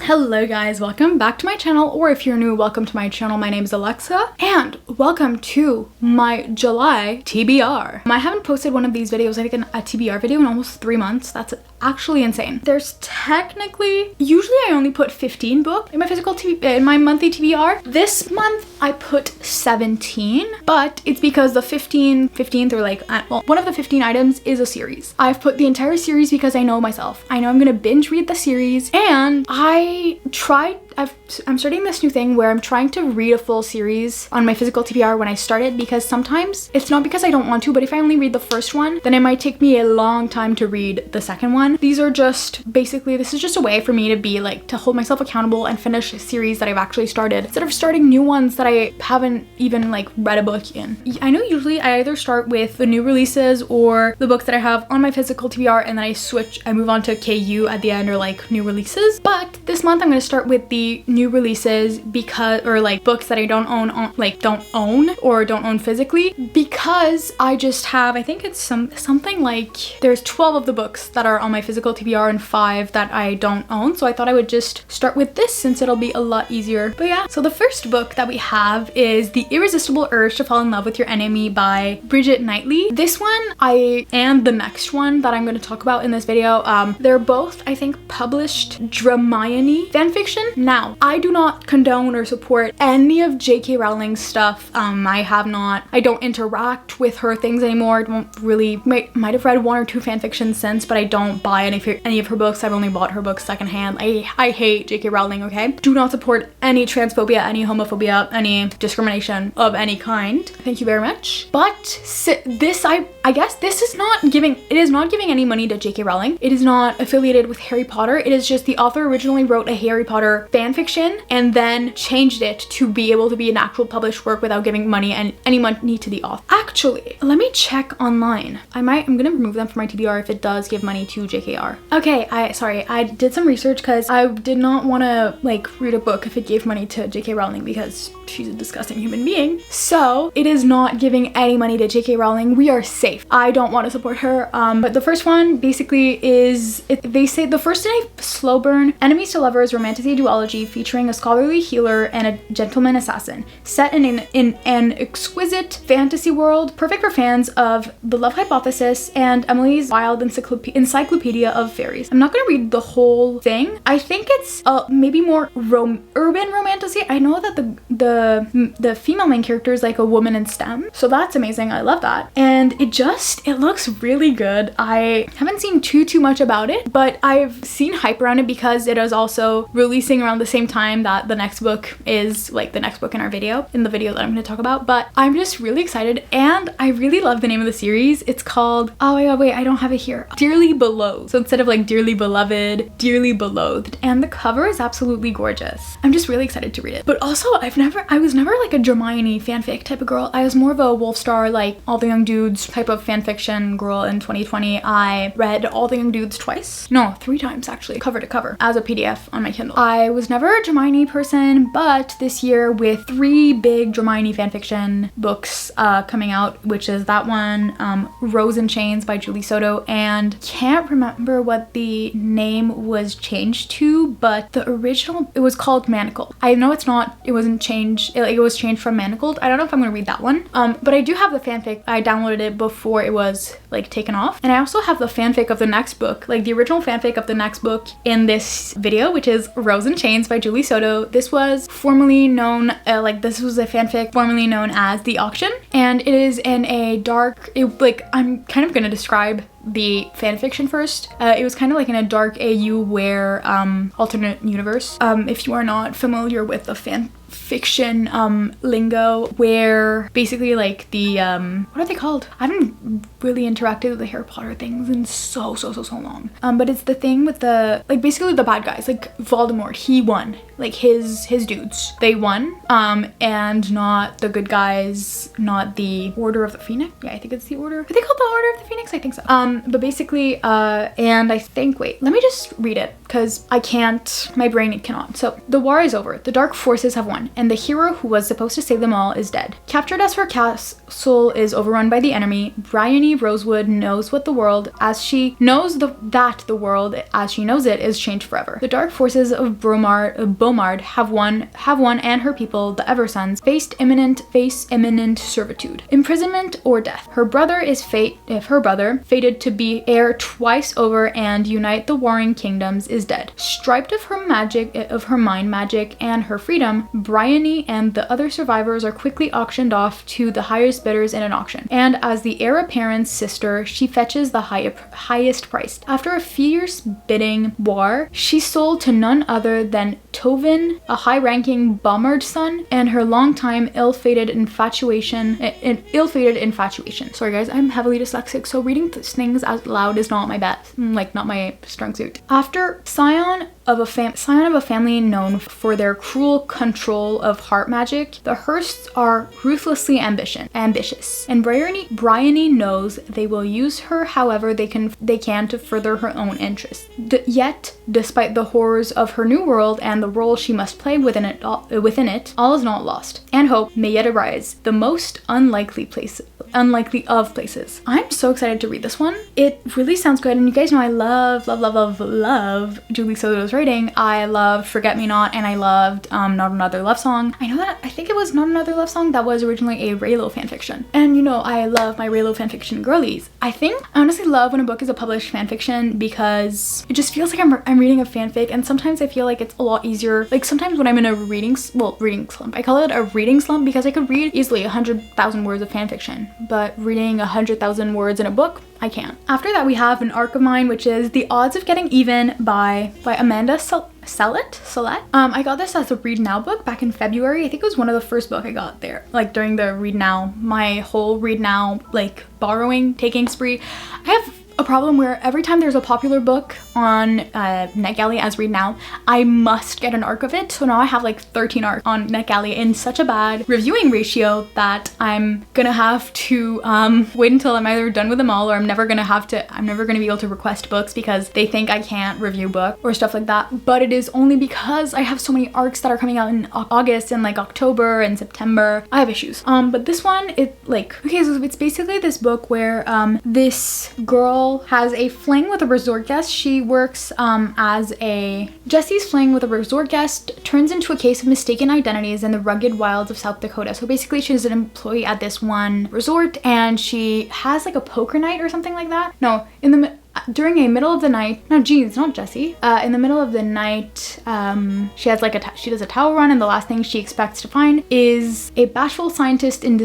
Hello guys, welcome back to my channel, or if you're new, welcome to my channel. My name is Alexa and welcome to my July TBR. I haven't posted one of these videos, I think a TBR video, in almost 3 months. That's actually insane. There's technically, usually I only put 15 books in my monthly TBR. This month I put 17, but it's because the 15th or like, well, one of the 15 items is a series. I've put the entire series because I know myself. I know I'm gonna binge read the series, and I'm starting this new thing where I'm trying to read a full series on my physical TBR when I start it, because sometimes it's not because I don't want to, but if I only read the first one, then it might take me a long time to read the second one. These are just basically, this is just a way for me to be like, to hold myself accountable and finish a series that I've actually started, instead of starting new ones that I haven't even like read a book in. I know usually I either start with the new releases or the books that I have on my physical TBR, and then I move on to KU at the end, or like new releases. But this month I'm going to start with the new releases, because, or like books that I don't own physically, because I just have, I think it's something like, there's 12 of the books that are on my physical TBR and 5 that I don't own. So I thought I would just start with this since it'll be a lot easier. But yeah, so the first book that we have is The Irresistible Urge to Fall in Love with Your Enemy by Bridget Knightley. This one, and the next one that I'm going to talk about in this video, they're both, I think, published Dramione fanfiction. Now, I do not condone or support any of J.K. Rowling's stuff. I don't interact with her things anymore. I don't really, might have read 1 or 2 fanfictions since, but I don't buy any of her books. I've only bought her books secondhand. I hate J.K. Rowling, okay? Do not support any transphobia, any homophobia, any discrimination of any kind. Thank you very much. But this, I guess this is not giving any money to J.K. Rowling. It is not affiliated with Harry Potter. It is just the author originally wrote a Harry Potter fanfiction and then changed it to be able to be an actual published work without giving any money to the author. Actually, let me check online. I'm gonna remove them from my TBR if it does give money to JKR. Okay, I did some research because I did not want to like read a book if it gave money to JK Rowling, because she's a disgusting human being. So it is not giving any money to JK Rowling. We are safe. I don't want to support her. But the first one basically is, they say the first in a slow burn enemies to lovers romantic duology featuring a scholarly healer and a gentleman assassin, set in an exquisite fantasy world, perfect for fans of The Love Hypothesis and Emily's Wild Encyclopedia of Fairies. I'm not gonna read the whole thing. I think it's maybe more urban romantasy. I know that the female main character is like a woman in STEM, so that's amazing. I love that, and it looks really good. I haven't seen too much about it, but I've seen hype around it because it is also releasing around the same time that the next book is, like the next book in the video that I'm going to talk about. But I'm just really excited, and I really love the name of the series. It's called, oh my god, wait, I don't have it here. Dearly Beloved. So instead of like Dearly Beloved, Dearly Beloved. And the cover is absolutely gorgeous. I'm just really excited to read it. But also, I was never like a Dramione fanfic type of girl. I was more of a Wolfstar, like All the Young Dudes type of fanfiction girl in 2020. I read All the Young Dudes twice. No, 3 times actually, cover to cover, as a PDF on my Kindle. I was never a Dramione person, but this year with 3 big Dramione fanfiction books coming out, which is that one, Rose in Chains by Julie Soto, and can't remember what the name was changed to, but the original, it was called Manacled. I know it wasn't changed, it was changed from Manacled. I don't know if I'm gonna read that one, but I do have the fanfic. I downloaded it before it was like taken off, and I also have the fanfic of the next book, like the original fanfic of the next book in this video, which is Rose in Chains by Julie Soto. This was formerly known, this was a fanfic formerly known as The Auction, and it is in a dark, I'm kind of gonna describe the fanfiction first. It was kind of like in a dark AU where alternate universe. If you are not familiar with the fanfiction lingo, where basically like the what are they called? I haven't really interacted with the Harry Potter things in so long. But it's the thing with the, like, basically the bad guys, like Voldemort, he won. Like his dudes, they won, and not the good guys, not the Order of the Phoenix. Yeah, I think it's the Order. Are they called the Order of the Phoenix? I think so. But basically, and I think, wait, let me just read it because I can't, my brain cannot. So the war is over. The dark forces have won. everyone, and the hero who was supposed to save them all is dead. Captured as her castle is overrun by the enemy, Bryony Rosewood knows what the world as she knows that the world as she knows it is changed forever. The dark forces of Beaumard have won, and her people, the Eversons, face imminent servitude, imprisonment, or death. Her brother, fated to be heir twice over and unite the warring kingdoms, is dead. Stripped of her mind magic, and her freedom, Bryony and the other survivors are quickly auctioned off to the highest bidders in an auction. And as the heir apparent's sister, she fetches the highest price. After a fierce bidding war, she's sold to none other than Tovin, a high-ranking Beaumard son, and her long-time ill-fated infatuation. Sorry guys, I'm heavily dyslexic, so reading things out loud is not not my strong suit. After scion of a family known for their cruel control of heart magic, the Hearsts are ruthlessly ambitious, and Bryony knows they will use her however they can to further her own interests. Yet, despite the horrors of her new world and the role she must play within it, all is not lost, and hope may yet arise. The most unlikely of places. I'm so excited to read this one. It really sounds good, and you guys know I love Julie Soto's writing. I loved Forget Me Not, and I loved Not Another Love Song. I think it was Not Another Love Song that was originally a Raylo fanfiction. And you know, I love my Raylo fanfiction girlies. I honestly love when a book is a published fanfiction because it just feels like I'm reading a fanfic, and sometimes I feel like it's a lot easier. Like sometimes when I'm in a reading slump. I call it a reading slump because I could read easily 100,000 words of fanfiction, but reading 100,000 words in a book, I can't. After that, we have an arc of mine, which is The Odds of Getting Even by Amanda Sellett. I got this as a Read Now book back in February. I think it was one of the first book I got there, like during the Read Now, my whole Read Now like taking spree. I have a problem where every time there's a popular book on NetGalley as Read Now, I must get an arc of it. So now I have like 13 arcs on NetGalley in such a bad reviewing ratio that I'm gonna have to wait until I'm either done with them all, or I'm never gonna be able to request books because they think I can't review book or stuff like that. But it is only because I have so many arcs that are coming out in August and like October and September. I have issues. But this one, so it's basically this book where this girl has a fling with a resort guest. She works Jessie's fling with a resort guest turns into a case of mistaken identities in the rugged wilds of South Dakota. So basically she's an employee at this one resort, and she has like a poker night or something like that. No, during a middle of the night, no, geez, not Jessie. In the middle of the night, she has she does a towel run, and the last thing she expects to find is a bashful scientist in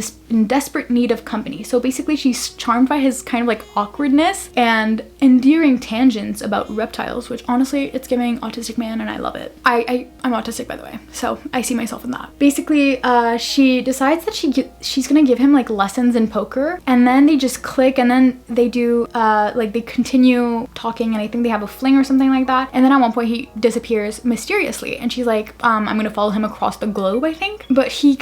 desperate need of company. So basically she's charmed by his kind of like awkwardness and endearing tangents about reptiles, which honestly, it's giving Autistic Man, and I love it. I'm autistic, by the way, so I see myself in that. Basically, she decides that she's gonna give him like lessons in poker, and then they just click, and then they do they continue talking, and I think they have a fling or something like that, and then at one point he disappears mysteriously, and she's like, I'm gonna follow him across the globe, I think. But he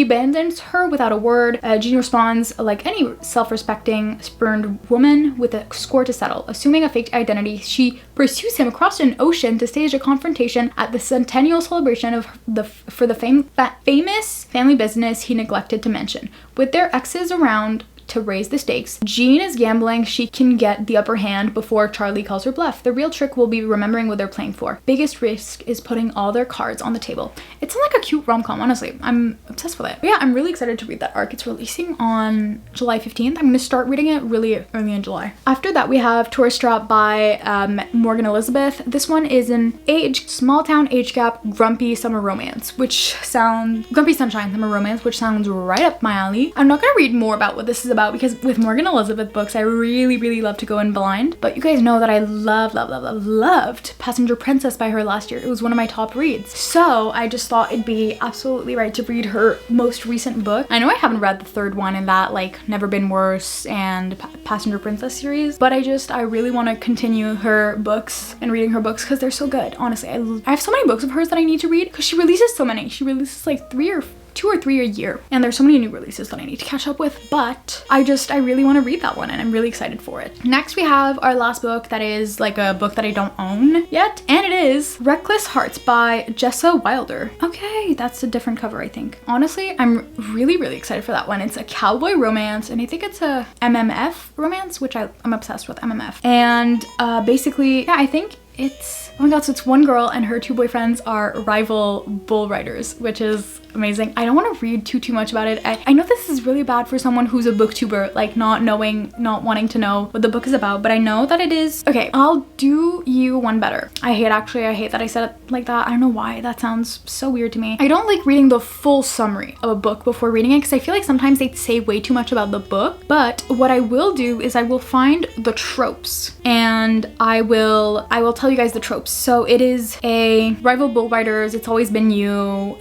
abandons her without a word. Jean responds like any self-respecting spurned woman with a score to settle. Assuming a fake identity, she pursues him across an ocean to stage a confrontation at the centennial celebration for the famous family business he neglected to mention. With their exes around to raise the stakes, Jean is gambling she can get the upper hand before Charlie calls her bluff. The real trick will be remembering what they're playing for. Biggest risk is putting all their cards on the table. It's like a cute rom-com, honestly. I'm obsessed with it. But yeah, I'm really excited to read that arc. It's releasing on July 15th. I'm gonna start reading it really early in July. After that, we have Tourist Trap by Morgan Elizabeth. This one is an small town age gap grumpy summer romance, grumpy sunshine summer romance, which sounds right up my alley. I'm not gonna read more about what this is about because with Morgan Elizabeth books, I really love to go in blind. But you guys know that I loved Passenger Princess by her last year. It was one of my top reads. So I just thought it'd be absolutely right to read her most recent book. I know I haven't read the third one in that Never Been Worse and Passenger Princess series, but I really want to continue her books and reading her books because they're so good. Honestly, I have so many books of hers that I need to read because she releases so many. She releases like 2 or 3 a year. And there's so many new releases that I need to catch up with, but I really want to read that one and I'm really excited for it. Next we have our last book that is like a book that I don't own yet, and it is Reckless Hearts by Jessa Wilder. Okay, that's a different cover, I think. Honestly, I'm really excited for that one. It's a cowboy romance, and I think it's a MMF romance, which I'm obsessed with MMF. And basically, yeah, I think it's, oh my god, so it's one girl and her 2 boyfriends are rival bull riders, which is amazing. I don't want to read too much about it. I know this is really bad for someone who's a booktuber, like not wanting to know what the book is about, but I know that it is. Okay, I'll do you one better. I hate that I said it like that. I don't know why. That sounds so weird to me. I don't like reading the full summary of a book before reading it because I feel like sometimes they say way too much about the book, but what I will do is I will find the tropes and I will tell you guys the tropes. So it is a rival bull riders, it's always been you,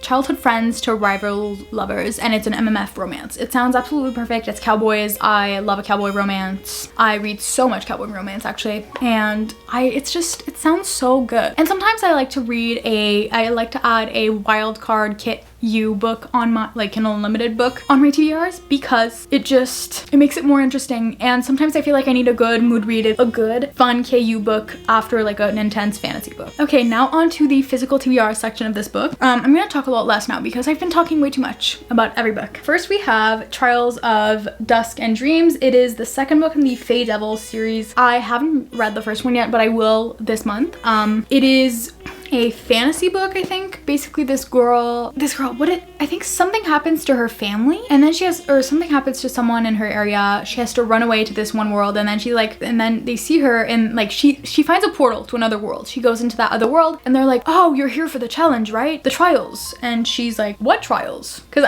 childhood friends to rival lovers, and it's an MMF romance. It sounds absolutely perfect. It's cowboys. I love a cowboy romance. I read so much cowboy romance actually, and it sounds so good. And sometimes I like to add a wild card kit book on my Kindle Unlimited book on my TBRs because it makes it more interesting. And sometimes I feel like I need a good mood read, a good fun KU book after like an intense fantasy book. Okay, now on to the physical TBR section of this book. I'm gonna talk a lot less now because I've been talking way too much about every book. First we have Trials of Dusk and Dreams. It is the second book in the Fae Devil series. I haven't read the first one yet, but I will this month. It is a fantasy book, I think. Basically I think something happens to her family and then something happens to someone in her area. She has to run away to this one world, and then they see her and like she finds a portal to another world. She goes into that other world and they're like, oh, you're here for the challenge, right? The trials. And she's like, what trials? Because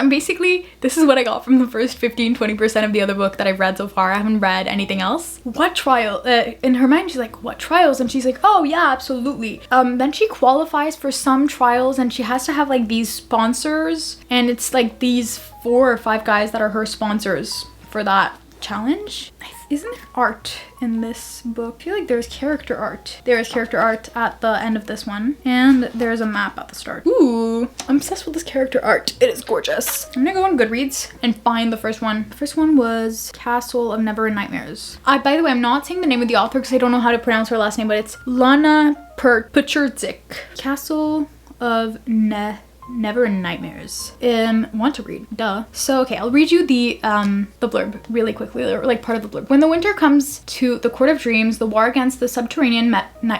this is what I got from the first 15-20% of the other book that I've read so far. I haven't read anything else. What trial? In her mind, she's like, what trials? And she's like, oh yeah, absolutely. Then she qualifies for some trials and she has to have like these sponsors, and it's like these 4 or 5 guys that are her sponsors for that challenge. Isn't there art in this book? I feel like there's character art. There is character art at the end of this one, and there's a map at the start. Ooh, I'm obsessed with this character art. It is gorgeous. I'm gonna go on Goodreads and find the first one. The first one was Castle of Never Nightmares. By the way, I'm not saying the name of the author because I don't know how to pronounce her last name, but it's Lana Pucherzik. Castle of Never Nightmares. Want to read, duh. So okay, I'll read you the blurb really quickly, or like part of the blurb. When the winter comes to the Court of Dreams, the war against the subterranean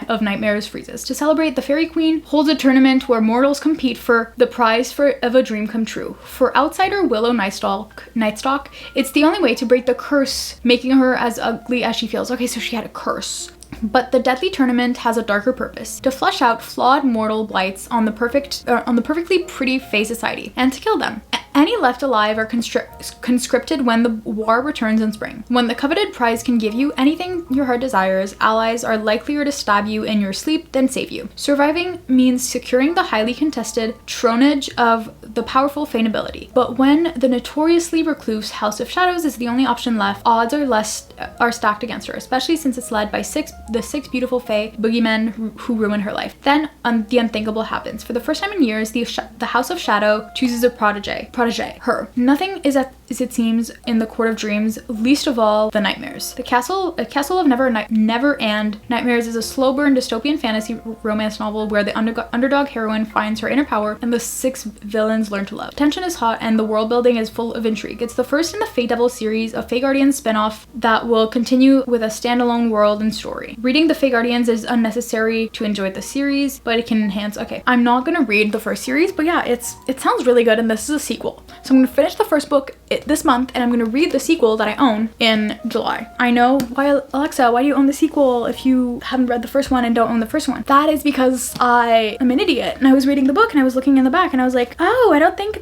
of nightmares freezes. To celebrate, the Fairy Queen holds a tournament where mortals compete for the prize of a dream come true. For outsider Willow Nightstock, it's the only way to break the curse, making her as ugly as she feels. Okay, so she had a curse. But the deadly tournament has a darker purpose: to flush out flawed mortal blights on the perfectly pretty Fae society, and to kill them. Any left alive are conscripted when the war returns in spring. When the coveted prize can give you anything your heart desires, allies are likelier to stab you in your sleep than save you. Surviving means securing the highly contested tronage of the powerful Fae nobility. But when the notoriously recluse House of Shadows is the only option left, odds are stacked against her, especially since it's led by the six beautiful Fae boogeymen who ruin her life. Then the unthinkable happens. For the first time in years, the House of Shadow chooses a protege, her. Nothing is as it seems in the Court of Dreams, least of all the nightmares. A Castle of Never and Nightmares is a slow burn dystopian fantasy romance novel where the underdog heroine finds her inner power and the 6 villains learn to love. Tension is hot and the world building is full of intrigue. It's the first in the Fae Devil series, a Fae Guardians spinoff that will continue with a standalone world and story. Reading the Fae Guardians is unnecessary to enjoy the series, but it can enhance. Okay, I'm not gonna read the first series, but yeah, it sounds really good, and this is a sequel. So I'm gonna finish the first book this month, and I'm gonna read the sequel that I own in July. I know, Alexa, why do you own the sequel if you haven't read the first one and don't own the first one? That is because I am an idiot, and I was reading the book and I was looking in the back and I was like, oh, I don't think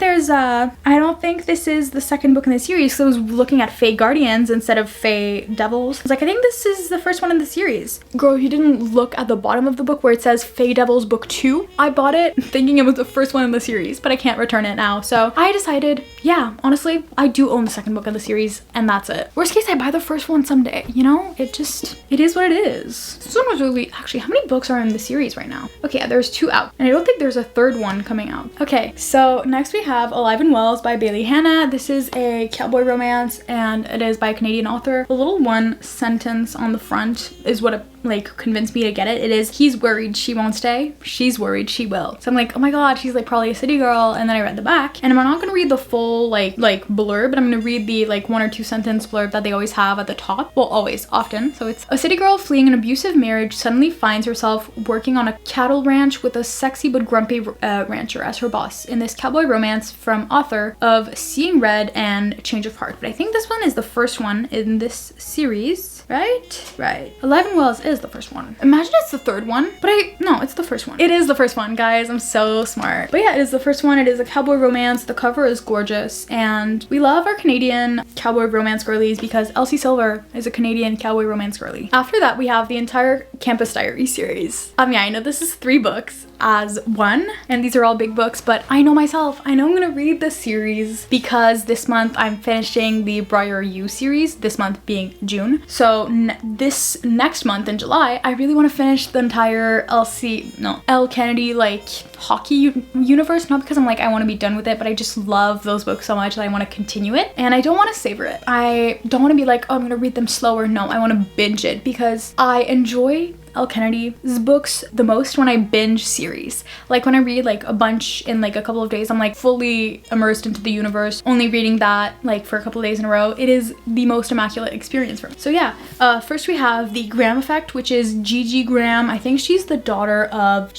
this is the second book in the series, because I was looking at Fae Guardians instead of Fae Devils. I was like, I think this is the first one in the series. Girl, you didn't look at the bottom of the book where it says Fae Devils Book 2. I bought it thinking it was the first one in the series, but I can't return it now. So I decided, yeah, honestly, I I do own the second book of the series and that's it. Worst case, I buy the first one someday, you know? It is what it is. This one was really, actually, how many books are in the series right now? Okay, yeah, there's 2 out. And I don't think there's a third one coming out. Okay, so next we have Alive and Wells by Bailey Hannah. This is a cowboy romance and it is by a Canadian author. The little one sentence on the front is what like convinced me to get it. It is, he's worried she won't stay, she's worried she will. So I'm like, oh my god, she's like probably a city girl. And then I read the back and I'm not gonna read the full like blurb, but I'm gonna read the like 1 or 2 sentence blurb that they always have at the top. Well, always, often. So it's, a city girl fleeing an abusive marriage suddenly finds herself working on a cattle ranch with a sexy but grumpy rancher as her boss in this cowboy romance from author of Seeing Red and Change of Heart. But I think this one is the first one in this series, right? Right. Alive and Wells is the first one. Imagine it's the third one, but no, it's the first one. It is the first one, guys. I'm so smart. But yeah, it is the first one. It is a cowboy romance. The cover is gorgeous and we love our Canadian cowboy romance girlies because Elsie Silver is a Canadian cowboy romance girly. After that, we have the entire Campus Diary series. Yeah, I know this is 3 books as one and these are all big books, but I know myself, I know I'm gonna read this series because this month I'm finishing the Briar U series, this month being June. So this next month in July, I really want to finish the entire Elle Kennedy like hockey universe, not because I'm like I want to be done with it, but I just love those books so much that I want to continue it and I don't want to savor it. I don't want to be like, oh, I'm gonna read them slower. No, I want to binge it because I enjoy Elle Kennedy's books the most when I binge series. Like when I read like a bunch in like a couple of days, I'm like fully immersed into the universe, only reading that like for a couple of days in a row. It is the most immaculate experience for me. So yeah, first we have The Graham Effect, which is Gigi Graham. I think she's the daughter of,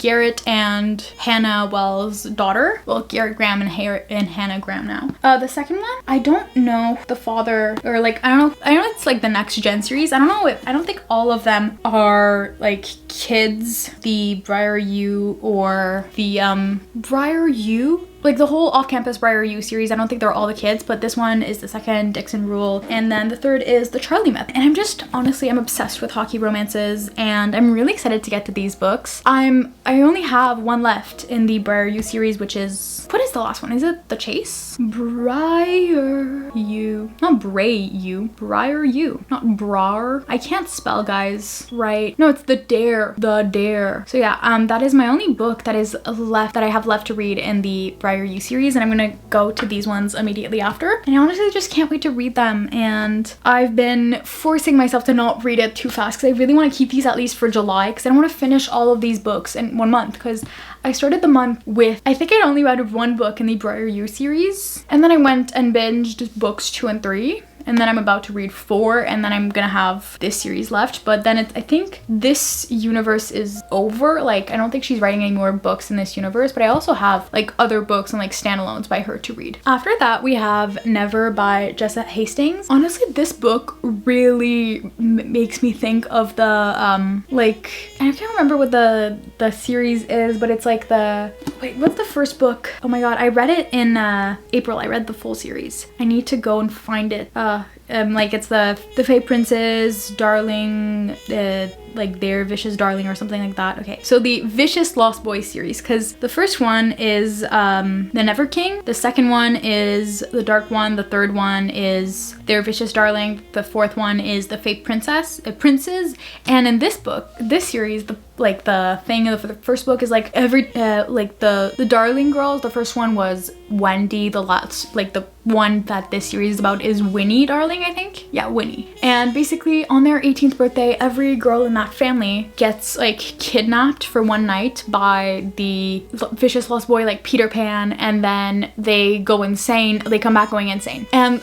Garrett and Hannah Wells' daughter. Well, Garrett Graham and Hannah Graham now. The second one, I don't know the father, or like, I don't know it's like the next gen series. I don't think all of them are like kids. The Briar U or the Briar U, like the whole off-campus Briar U series, I don't think they're all the kids, but this one is the second, Dixon Rule, and then the third is the Charlie Method. And I'm obsessed with hockey romances and I'm really excited to get to these books. I only have one left in the Briar U series, which is, what is the last one? Is it The Chase? Briar U, not Bray U, Briar U, not Brar. I can't spell, guys, right? No, it's The Dare. So yeah, that is my only book that is left, that I have left to read in the Briar U series, and I'm gonna go to these ones immediately after. And I honestly just can't wait to read them, and I've been forcing myself to not read it too fast because I really want to keep these at least for July because I don't want to finish all of these books in 1 month, because I started the month with, I think I'd only read 1 book in the Briar U series, and then I went and binged books 2 and 3. And then I'm about to read 4, and then I'm gonna have this series left. But then I think this universe is over. Like, I don't think she's writing any more books in this universe, but I also have like other books and like standalones by her to read. After that, we have Never by Jessa Hastings. Honestly, this book really makes me think of the like, I can't remember what the series is, but it's like what's the first book? Oh my god, I read it in April. I read the full series. I need to go and find it. Like it's the Fae Prince's Darling, like Their Vicious Darling or something like that. Okay, so the Vicious Lost Boys series, because the first one is The Never King, the second one is The Dark One, the third one is Their Vicious Darling, the fourth one is The Fae Princes, and in this book, this series, the thing of the first book is like the Darling girls. The first one was Wendy. The last, like the one that this series is about is Winnie Darling, I think. Yeah, Winnie. And basically on their 18th birthday, every girl in that family gets like kidnapped for one night by the vicious lost boy like Peter Pan, and then they go insane. They come back going insane. And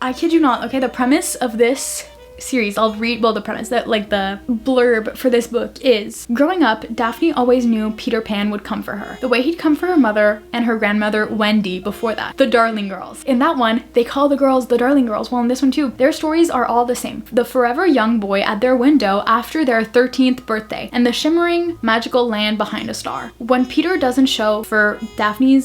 I kid you not, okay, the premise of this series, I'll read, well, the premise, that like the blurb for this book is, growing up, Daphne always knew Peter Pan would come for her, the way he'd come for her mother and her grandmother Wendy before that, the Darling Girls. In that one, they call the girls the Darling Girls. Well, in this one too, their stories are all the same. The forever young boy at their window after their 13th birthday, and the shimmering magical land behind a star. When Peter doesn't show for Daphne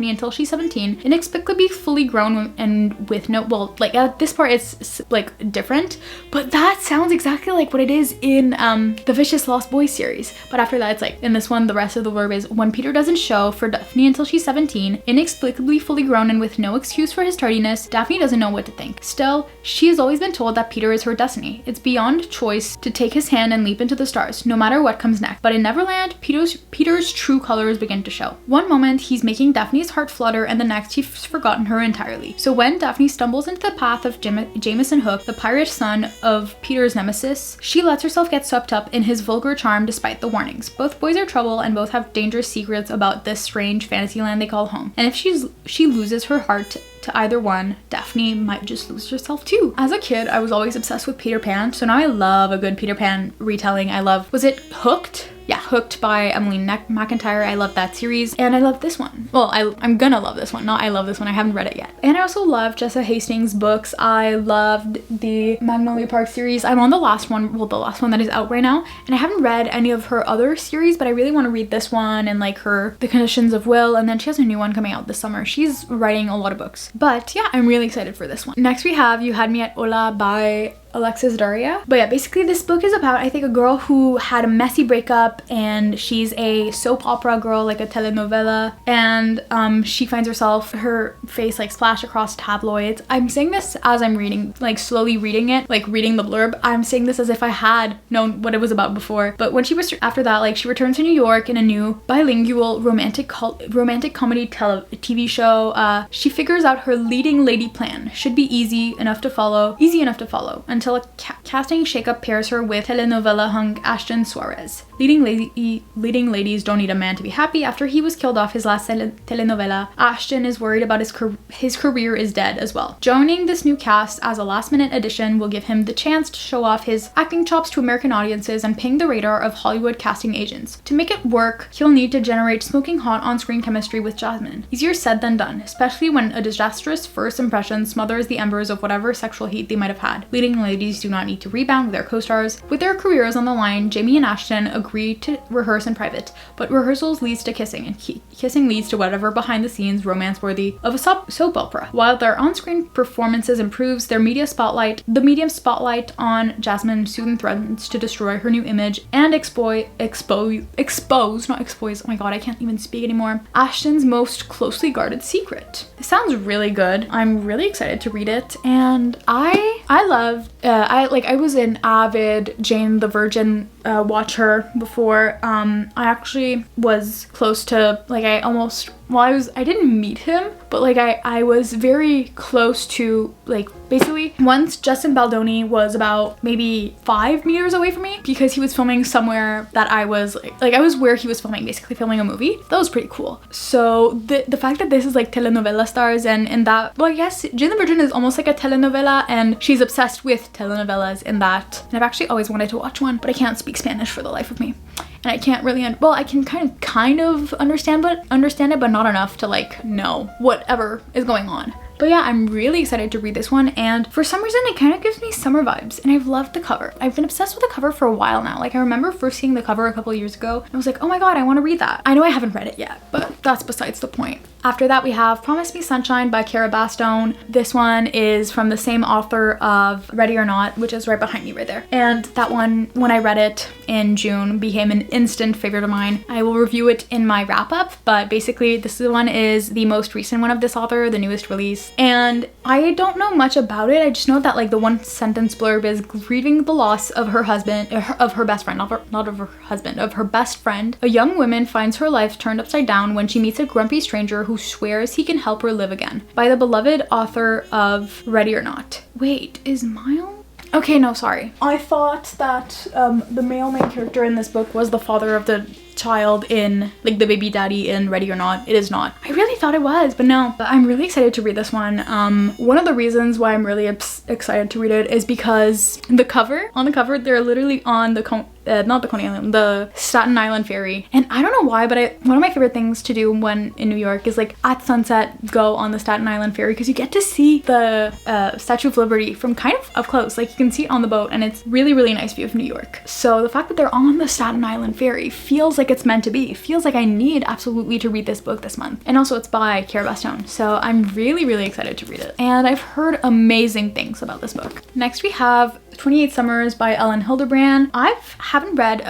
until she's 17, inexplicably fully grown and with no, well, like at this part it's like different. But that sounds exactly like what it is in the Vicious Lost Boys series. But after that, it's like, in this one, the rest of the verb is, when Peter doesn't show for Daphne until she's 17, inexplicably fully grown and with no excuse for his tardiness, Daphne doesn't know what to think. Still, she has always been told that Peter is her destiny. It's beyond choice to take his hand and leap into the stars, no matter what comes next. But in Neverland, Peter's true colors begin to show. One moment, he's making Daphne's heart flutter, and the next, he's forgotten her entirely. So when Daphne stumbles into the path of Jameson Hook, the pirate son of Peter's nemesis, she lets herself get swept up in his vulgar charm despite the warnings. Both boys are trouble, and both have dangerous secrets about this strange fantasy land they call home. And if she loses her heart to either one, Daphne might just lose herself too. As a kid, I was always obsessed with Peter Pan, so now I love a good Peter Pan retelling. I love, was it Hooked? Yeah, Hooked by Emily McIntyre. I love that series. And I love this one. Well, I'm gonna love this one. Not I love this one. I haven't read it yet. And I also love Jessa Hastings' books. I loved the Magnolia Park series. I'm on the last one, well, the last one that is out right now. And I haven't read any of her other series, but I really want to read this one and like The Conditions of Will. And then she has a new one coming out this summer. She's writing a lot of books. But yeah, I'm really excited for this one. Next we have You Had Me at Hola by Alexis Daria. But yeah, basically this book is about, I think, a girl who had a messy breakup, and she's a soap opera girl, like a telenovela, and she finds herself, her face like splashed across tabloids. I'm saying this as I'm reading, like slowly reading it, like reading the blurb. I'm saying this as if I had known what it was about before. But when she was, after that, like she returns to New York in a new bilingual romantic comedy TV show. She figures out her leading lady plan should be easy enough to follow until a casting shakeup pairs her with telenovela hung Ashton Suarez. Leading ladies don't need a man to be happy. After he was killed off his last telenovela, Ashton is worried about his career is dead as well. Joining this new cast as a last-minute addition will give him the chance to show off his acting chops to American audiences and ping the radar of Hollywood casting agents. To make it work, he'll need to generate smoking hot on-screen chemistry with Jasmine. Easier said than done, especially when a disastrous first impression smothers the embers of whatever sexual heat they might have had. Leading ladies do not need to rebound with their co-stars. With their careers on the line, Jamie and Ashton agree to rehearse in private, but rehearsals leads to kissing, and kissing leads to whatever behind-the-scenes romance worthy of a soap opera. While their on-screen performances improves, the medium spotlight on Jasmine soon threatens to destroy her new image and expose, oh my god, I can't even speak anymore, Ashton's most closely guarded secret. This sounds really good. I'm really excited to read it, and I was an avid Jane the Virgin watcher before. I actually was close to, like, I didn't meet him, but like I was very close to, like, basically once Justin Baldoni was about maybe 5 meters away from me because he was filming somewhere that I was like I was where he was filming, basically filming a movie. That was pretty cool. So the fact that this is like telenovela stars and that, well, I guess Jane the Virgin is almost like a telenovela, and she's obsessed with telenovelas in that. And I've actually always wanted to watch one, but I can't speak Spanish for the life of me. And I can't really, I can kind of understand it, but not enough to like know whatever is going on. But yeah, I'm really excited to read this one, and for some reason it kind of gives me summer vibes, and I've loved the cover. I've been obsessed with the cover for a while now. Like, I remember first seeing the cover a couple of years ago, and I was like, oh my god, I want to read that. I know I haven't read it yet, but that's besides the point. After that, we have Promise Me Sunshine by Cara Bastone. This one is from the same author of Ready or Not, which is right behind me right there. And that one, when I read it in June, became an instant favorite of mine. I will review it in my wrap-up, but basically this one is the most recent one of this author, the newest release. And I don't know much about it. I just know that like the one sentence blurb is grieving the loss of her husband, of her best friend, not of her husband, of her best friend. A young woman finds her life turned upside down when she meets a grumpy stranger who swears he can help her live again. By the beloved author of Ready or Not. Wait, is Miles? Okay, no, sorry. I thought that the male main character in this book was the father of the child in, like, the baby daddy in Ready or Not. It is not. I really thought it was, but no. But I'm really excited to read this one. One of the reasons why I'm really excited to read it is because on the cover, they're literally on the not the Coney Island, the Staten Island ferry. And I don't know why, but one of my favorite things to do when in New York is like at sunset go on the Staten Island ferry, because you get to see the Statue of Liberty from kind of up close. Like you can see it on the boat, and it's really, really nice view of New York. So the fact that they're on the Staten Island ferry feels like it's meant to be. It feels like I need absolutely to read this book this month. And also it's by Cara Bastone, so I'm really, really excited to read it. And I've heard amazing things about this book. Next we have 28 Summers by Ellen Hilderbrand. I haven't read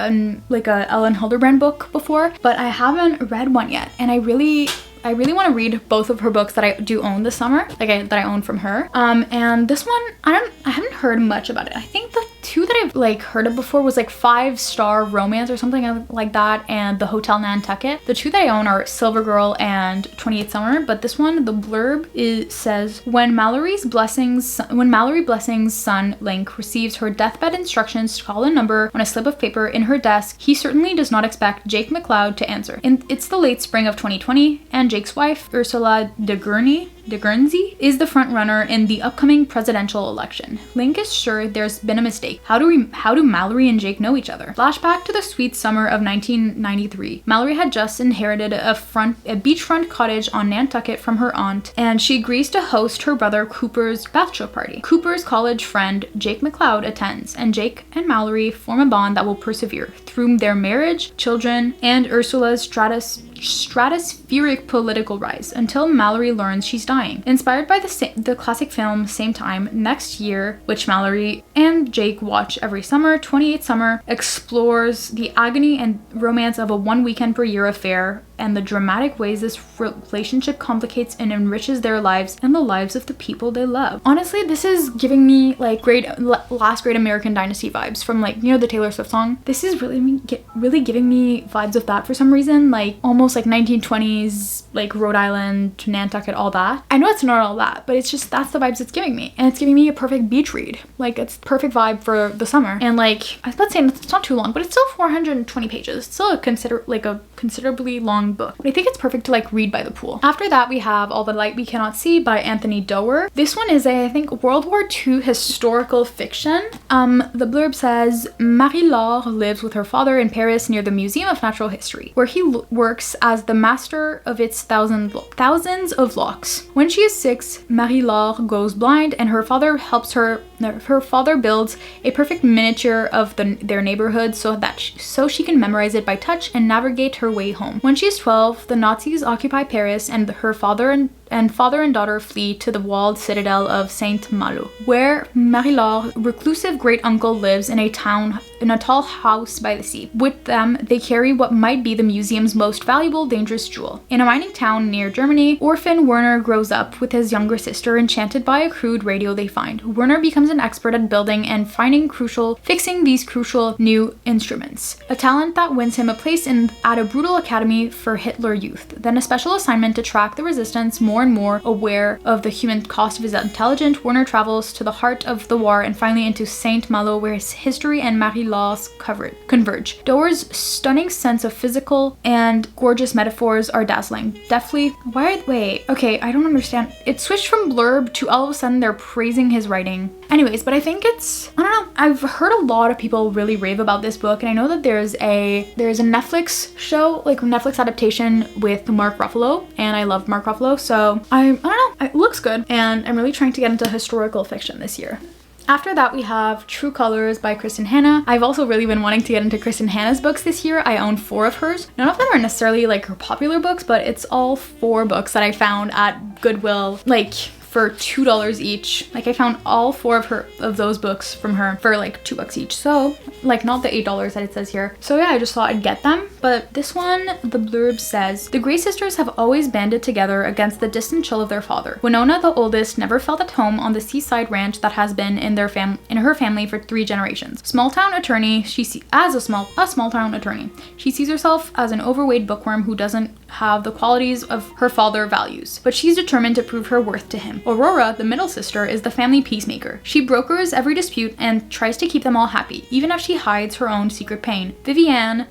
like a Ellen Hilderbrand book before, but I haven't read one yet, and I really want to read both of her books that I do own this summer, that I own from her. And this one, I haven't heard much about it. I think the two that I've like heard of before was like 5-Star Romance or something like that, and The Hotel Nantucket. The two that I own are Silver Girl and 28 Summer, but this one, the blurb says, when Mallory Blessing's son Link receives her deathbed instructions to call a number on a slip of paper in her desk, he certainly does not expect Jake McLeod to answer. It's the late spring of 2020, and Jake's wife, Ursula de Guernsey, is the front runner in the upcoming presidential election. Link is sure there's been a mistake. How do Mallory and Jake know each other? Flashback to the sweet summer of 1993. Mallory had just inherited a beachfront cottage on Nantucket from her aunt, and she agrees to host her brother Cooper's bachelor party. Cooper's college friend Jake McLeod attends, and Jake and Mallory form a bond that will persevere through their marriage, children, and Ursula's stratospheric political rise, until Mallory learns she's dying. Inspired by the classic film Same Time Next Year, which Mallory and Jake watch every summer, 28 Summer explores the agony and romance of a one weekend per year affair and the dramatic ways this relationship complicates and enriches their lives and the lives of the people they love. Honestly, this is giving me like last great American Dynasty vibes from, like, you know, the Taylor Swift song. This is really giving me vibes of that for some reason, like almost like 1920s, like Rhode Island, Nantucket, all that. I know it's not all that, but it's just, that's the vibes it's giving me, and it's giving me a perfect beach read. Like, it's perfect vibe for the summer. And like, I was about to say it's not too long, but it's still 420 pages. It's still a considerably long book, but I think it's perfect to like read by the pool. After that, we have All the Light We Cannot See by Anthony Doerr. This one is I think World War II historical fiction. The blurb says, Marie-Laure lives with her father in Paris near the Museum of Natural History, where he works as the master of its thousands of locks. When she is 6, Marie-Laure goes blind, and her father helps her. Her father builds a perfect miniature of their neighborhood so she can memorize it by touch and navigate her way home. When she is 12, the Nazis occupy Paris, and her father and daughter flee to the walled citadel of Saint-Malo, where Marie-Laure's reclusive great uncle lives in a tall house by the sea. With them, they carry what might be the museum's most valuable, dangerous jewel. In a mining town near Germany, orphan Werner grows up with his younger sister, enchanted by a crude radio they find. Werner becomes an expert at building and fixing these crucial new instruments, a talent that wins him a place at a brutal academy for Hitler Youth. Then a special assignment to track the resistance. More and more aware of the human cost of his intelligence, Werner travels to the heart of the war and finally into Saint-Malo, where his history and Marie-Laure's converge. Doerr's stunning sense of physical and gorgeous metaphors are dazzling. Okay, I don't understand. It switched from blurb to all of a sudden they're praising his writing. Anyways, but I think I don't know. I've heard a lot of people really rave about this book, and I know that there's a Netflix show, like Netflix adaptation with Mark Ruffalo, and I love Mark Ruffalo, so I don't know. It looks good, and I'm really trying to get into historical fiction this year. After that, we have True Colors by Kristen Hanna. I've also really been wanting to get into Kristen Hanna's books this year. I own 4 of hers. None of them are necessarily like her popular books, but it's all 4 books that I found at Goodwill, like for $2 each. Like, I found all 4 of those books from her for like $2 each. So like, not the $8 that it says here. So yeah, I just thought I'd get them. But this one, the blurb says, the Gray sisters have always banded together against the distant chill of their father. Winona, the oldest, never felt at home on the seaside ranch that has been in her family for 3 generations. Small-town attorney, a small-town attorney. She sees herself as an overweight bookworm who doesn't have the qualities of her father values, but she's determined to prove her worth to him. Aurora, the middle sister, is the family peacemaker. She brokers every dispute and tries to keep them all happy, even if she hides her own secret pain. Vivian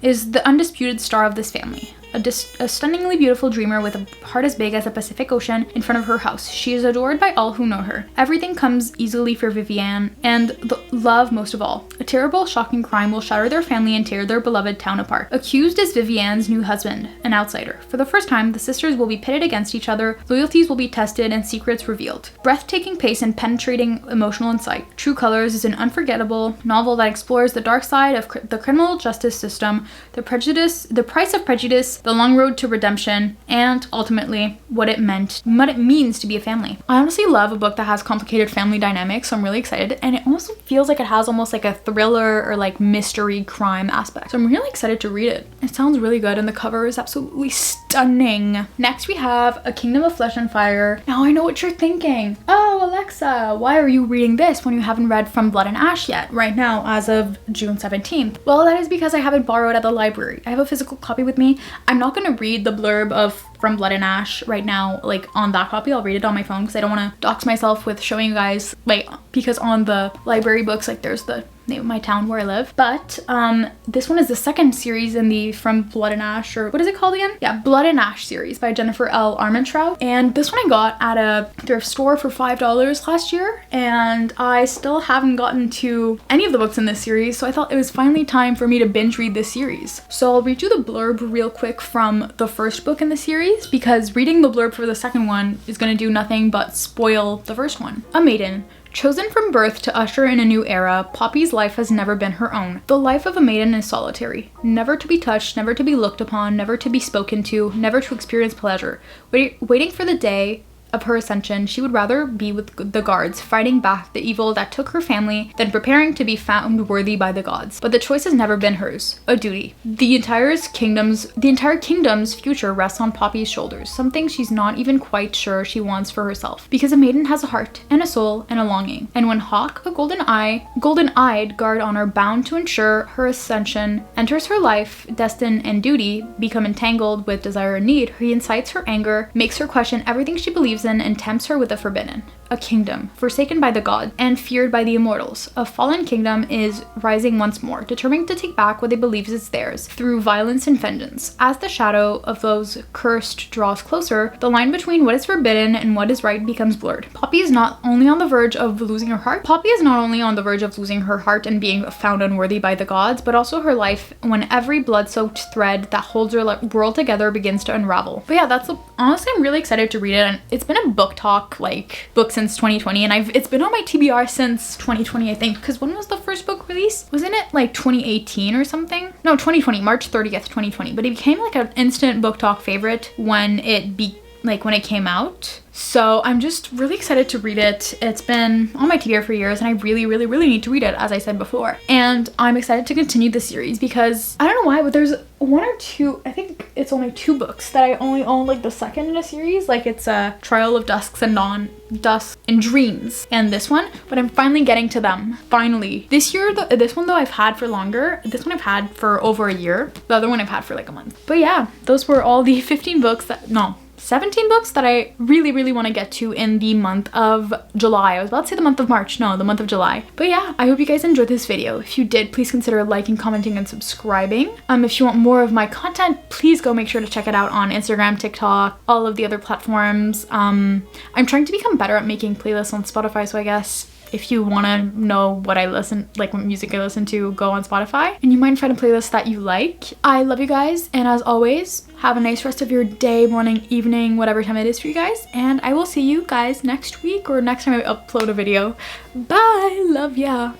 is the undisputed star of this family. a stunningly beautiful dreamer with a heart as big as the Pacific Ocean in front of her house. She is adored by all who know her. Everything comes easily for Vivienne, and the love most of all. A terrible, shocking crime will shatter their family and tear their beloved town apart. Accused is Vivienne's new husband, an outsider. For the first time, the sisters will be pitted against each other, loyalties will be tested, and secrets revealed. Breathtaking pace and penetrating emotional insight. True Colors is an unforgettable novel that explores the dark side of the criminal justice system, the price of prejudice, the long road to redemption, and ultimately what it means to be a family. I honestly love a book that has complicated family dynamics, so I'm really excited, and it almost feels like it has almost like a thriller or like mystery crime aspect. So I'm really excited to read it. It sounds really good, and the cover is absolutely stunning. Next we have A Kingdom of Flesh and Fire. Now I know what you're thinking. Oh, Alexa, why are you reading this when you haven't read From Blood and Ash yet, right now as of June 17th? Well, that is because I haven't borrowed at the library. I have a physical copy with me. I'm not gonna read the blurb of From Blood and Ash right now, like on that copy. I'll read it on my phone because I don't want to dox myself with showing you guys, like, because on the library books, like, there's the name of my town where I live. But this one is the second series in the From Blood and Ash, or what is it called again? Yeah, Blood and Ash series by Jennifer L. Armentrout. And this one I got at a thrift store for $5 last year, and I still haven't gotten to any of the books in this series, so I thought it was finally time for me to binge read this series. So I'll read you the blurb real quick from the first book in the series, because reading the blurb for the second one is going to do nothing but spoil the first one. A maiden. Chosen from birth to usher in a new era, Poppy's life has never been her own. The life of a maiden is solitary, never to be touched, never to be looked upon, never to be spoken to, never to experience pleasure. Waiting for the day of her ascension, she would rather be with the guards, fighting back the evil that took her family, than preparing to be found worthy by the gods. But the choice has never been hers, a duty. The entire kingdom's future rests on Poppy's shoulders, something she's not even quite sure she wants for herself. Because a maiden has a heart, and a soul, and a longing. And when Hawk, a golden-eyed guard honor bound to ensure her ascension, enters her life, destiny and duty become entangled with desire and need, he incites her anger, makes her question everything she believes in, and tempts her with the forbidden. A kingdom, forsaken by the gods and feared by the immortals. A fallen kingdom is rising once more, determined to take back what they believe is theirs, through violence and vengeance. As the shadow of those cursed draws closer, the line between what is forbidden and what is right becomes blurred. Poppy is not only on the verge of losing her heart and being found unworthy by the gods, but also her life, when every blood-soaked thread that holds her world together begins to unravel. But yeah, honestly, I'm really excited to read it, and it's been a book talk, like, book since 2020, and it's been on my TBR since 2020, I think, because when was the first book released? Wasn't it like 2018 or something? No, 2020, March 30th, 2020, but it became like an instant book talk favorite when it came out. So I'm just really excited to read it. It's been on my TBR for years, and I really, really, really need to read it, as I said before. And I'm excited to continue the series because I don't know why, but there's one or two, I think it's only 2 books that I only own like the second in a series. Like it's a Trial of Dusk and Dreams, and this one, but I'm finally getting to them. Finally. This year, this one though I've had for longer. This one I've had for over a year. The other one I've had for like a month. But yeah, those were all the 17 books that I really, really want to get to in the month of July. I was about to say the month of March. No, the month of July. But yeah, I hope you guys enjoyed this video. If you did, please consider liking, commenting, and subscribing. If you want more of my content, please go make sure to check it out on Instagram, TikTok, all of the other platforms. I'm trying to become better at making playlists on Spotify, so I guess if you want to know what music I listen to, go on Spotify and you might find a playlist that you like. I love you guys, and as always, have a nice rest of your day, morning, evening, whatever time it is for you guys, and I will see you guys next week or next time I upload a video. Bye! Love ya!